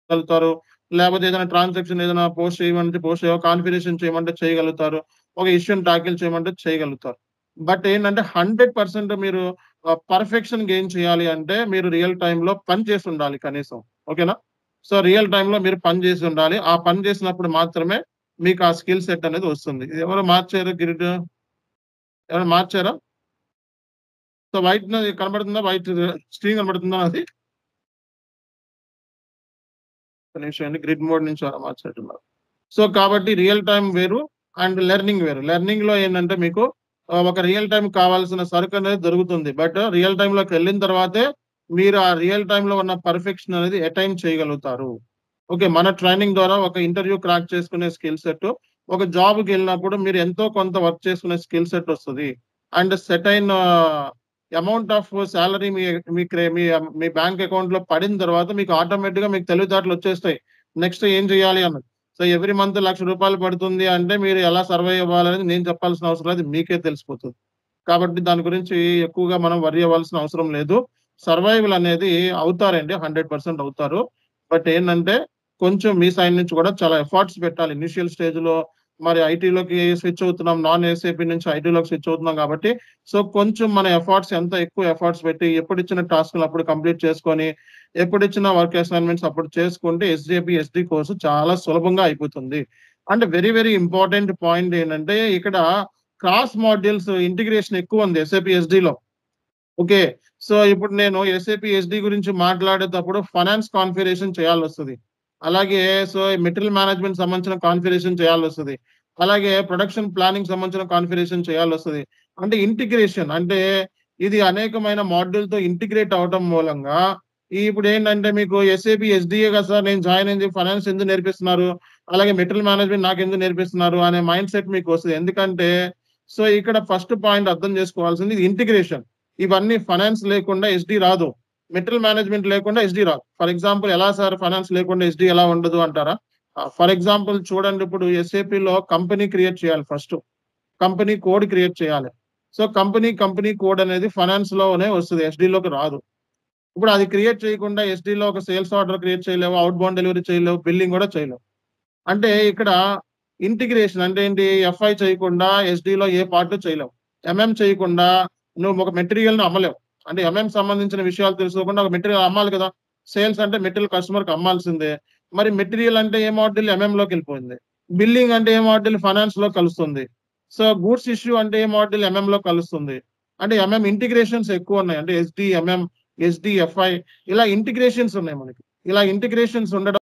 చేయగలుగుతారు. లేకపోతే ఏదైనా ట్రాన్సాక్షన్ ఏదైనా పోస్ట్ చేయమంటే పోస్ట్ కాన్ఫిగరేషన్ చేయమంటే చేయగలుగుతారు. ఒక ఇష్యూని టాకిల్ చేయమంటే చేయగలుగుతారు. బట్ ఏంటంటే 100% మీరు పర్ఫెక్షన్ గెయిన్ చేయాలి అంటే మీరు రియల్ టైమ్‌లో పని చేసుండాలి కనీసం. ఓకేనా? సో, రియల్ టైమ్‌లో మీరు పని చేసుండాలి. ఆ పని చేసినప్పుడు మాత్రమే మీకు ఆ స్కిల్ సెట్ అనేది వస్తుంది. ఇది ఎవరో మార్చారు గ్రిడ్? ఎవరైనా మార్చారా? సో, వైట్ నాది కనబడుతుందా? వైట్ స్క్రీన్ కనబడుతుందా నాది? ఒక్క నిమిషం అండి. గ్రిడ్ మోడ్ నుంచి అలా మార్చినట్టున్నారు. సో, కాబట్టి రియల్ టైమ్ వేరు అండ్ లెర్నింగ్ వేరు. లెర్నింగ్‌లో ఏంటంటే మీకు ఒక రియల్ టైమ్ కావాల్సిన సరుకనేది దొరుకుతుంది. బట్ రియల్ టైమ్‌లోకెళ్ళిన తర్వాతే మీరు ఆ రియల్ టైమ్‌లో ఉన్న పర్ఫెక్షన్ అనేది అటైన్ చేయగలుగుతారు. ఓకే. మన ట్రైనింగ్ ద్వారా ఒక ఇంటర్వ్యూ క్రాక్ చేసుకునే స్కిల్ సెట్, ఒక జాబ్‌కెళ్ళినప్పుడు మీరు ఎంతో కొంత వర్క్ చేసుకునే స్కిల్ సెట్ వస్తది. And certain amount of salary మీ క్రె మీ మీ బ్యాంక్ అకౌంట్‌లో పడిన తర్వాత మీకు ఆటోమేటిక్‌గా మీకు తెలివితేటలొచ్చేస్తాయి. నెక్స్ట్ ఏం చేయాలి అన్నది. సో, ఎవ్రీ మంత్ రూ. 1,00,000 పడుతుంది అంటే మీరు ఎలా సర్వైవ్ అవ్వాలనేది నేను చెప్పాల్సిన అవసరం లేదు. మీకే తెలిసిపోతది. కాబట్టి దాని గురించి ఎక్కువగా మనం వర్రీ అవ్వాల్సిన అవసరం లేదు. సర్వైవల్ అనేది అవుతారండి. 100% అవుతారు. బట్ ఏంటంటే కొంచెం మీ సైడ్ నుంచి కూడా చాలా ఎఫర్ట్స్ పెట్టాలి. ఇనీషియల్ స్టేజ్‌లో మరి ఐటీలోకి స్విచ్ అవుతున్నాం. నాన్ ఏసాపీ నుంచి ఐటీలోకి స్విచ్ అవుతున్నాం కాబట్టి, సో, కొంచెం మన ఎఫర్ట్స్ ఎంత ఎక్కువ ఎఫర్ట్స్ పెట్టి ఎప్పుడిచ్చిన టాస్క్‌లు అప్పుడు కంప్లీట్ చేసుకొని, ఎప్పుడిచ్చిన వర్క్ అసైన్‌మెంట్స్ అప్పుడు చేసుకుంటే ఎస్‌జేపీ, ఎస్‌డీ కోర్స్ చాలా సులభంగా అయిపోతుంది. And very very important point ఏంటంటే ఇక్కడ క్రాస్ మాడ్యూల్స్ ఇంటిగ్రేషన్ ఎక్కువుంది ఎస్‌ఏపీ, ఎస్‌డీలో. ఓకే. సో, ఇప్పుడు నేను ఎస్‌ఏపీ, ఎస్‌డీ గురించి మాట్లాడేటప్పుడు ఫైనాన్స్ కాన్ఫిగరేషన్ చేయాల్సొస్తది. అలాగే సో, మెటీరియల్ మేనేజ్‌మెంట్ సంబంధించిన కాన్ఫిగరేషన్ చేయాల్సొస్తది. అలాగే ప్రొడక్షన్ ప్లానింగ్ సంబంధించిన కాన్ఫిగరేషన్ చేయాల్సొస్తది. అంటే ఇంటిగ్రేషన్ అంటే ఇది అనేకమైన మాడ్యూల్‌తో ఇంటిగ్రేట్ అవ్వటం మూలంగా ఇప్పుడేంటంటే మీకు ఎస్‌ఏపీ, ఎస్‌డీఏ కదా సార్ నేను జాయిన్ అయింది. ఫైనాన్స్ ఎందుకు నేర్పిస్తున్నారు? అలాగే మెటీరియల్ మేనేజ్‌మెంట్ నాకెందుకు నేర్పిస్తున్నారు? అనే మైండ్ సెట్ మీకొస్తది. ఎందుకంటే సో, ఇక్కడ ఫస్ట్ పాయింట్ అర్థం చేసుకోవాల్సింది ఇది ఇంటిగ్రేషన్. ఇవన్నీ ఫైనాన్స్ లేకుండా ఎస్‌డీ రాదు. మెటీరియల్ మేనేజ్‌మెంట్ లేకుండా ఎస్‌డీ రాదు. ఫర్ ఎగ్జాంపుల్ ఎలా సార్ ఫైనాన్స్ లేకుండా ఎస్‌డీ ఎలా ఉండదు అంటారా? ఫర్ ఎగ్జాంపుల్ చూడండి ఇప్పుడు ఎస్ఏపీలో కంపెనీ క్రియేట్ చేయాలి ఫస్టు. కంపెనీ కోడ్ క్రియేట్ చేయాలి. సో, కంపెనీ కోడ్ అనేది ఫైనాన్స్‌లోనే వస్తది. ఎస్‌డీలోకి రాదు. ఇప్పుడు అది క్రియేట్ చేయకుండా ఎస్‌డీలో ఒక సేల్స్ ఆర్డర్ క్రియేట్ చేయలేవు. అవుట్ బౌండ్ డెలివరీ చేయలేవు. బిల్లింగ్ గూడా చేయలేవు. అంటే ఇక్కడ ఇంటిగ్రేషన్ అంటే ఏంటి? ఎఫ్ఐ చేయకుండా ఎస్‌డీలో ఏ పార్ట్ చేయలేవు. ఎంఎం చేయకుండా నువ్వు ఒక మెటీరియల్‌ని అమ్మలేవు. అంటే ఎంఎం సంబంధించిన విషయాలు తెలుసుకోకుండా ఒక మెటీరియల్ అమ్మాలి కదా! సేల్స్ అంటే మెటీరియల్ కస్టమర్‌కి అమ్మాల్సిందే. మరి మెటీరియల్ అంటే ఏ మాడ్యూల్ ఎంఎంలోకెళ్ళిపోయింది. బిల్లింగ్ అంటే ఏ మాడ్యూల్ ఫైనాన్స్‌లో కలుస్తుంది. సో, గూడ్స్ ఇష్యూ అంటే ఏ మాడ్యూల్ ఎంఎంలో కలుస్తుంది. అంటే ఎంఎం ఇంటిగ్రేషన్స్ ఎక్కువున్నాయి. అంటే ఎస్‌డీ, ఎంఎం, ఎస్‌డీ, ఎఫ్ఐ ఇలా ఇంటిగ్రేషన్స్ ఉన్నాయి మనకి. ఇలా ఇంటిగ్రేషన్స్ ఉండడం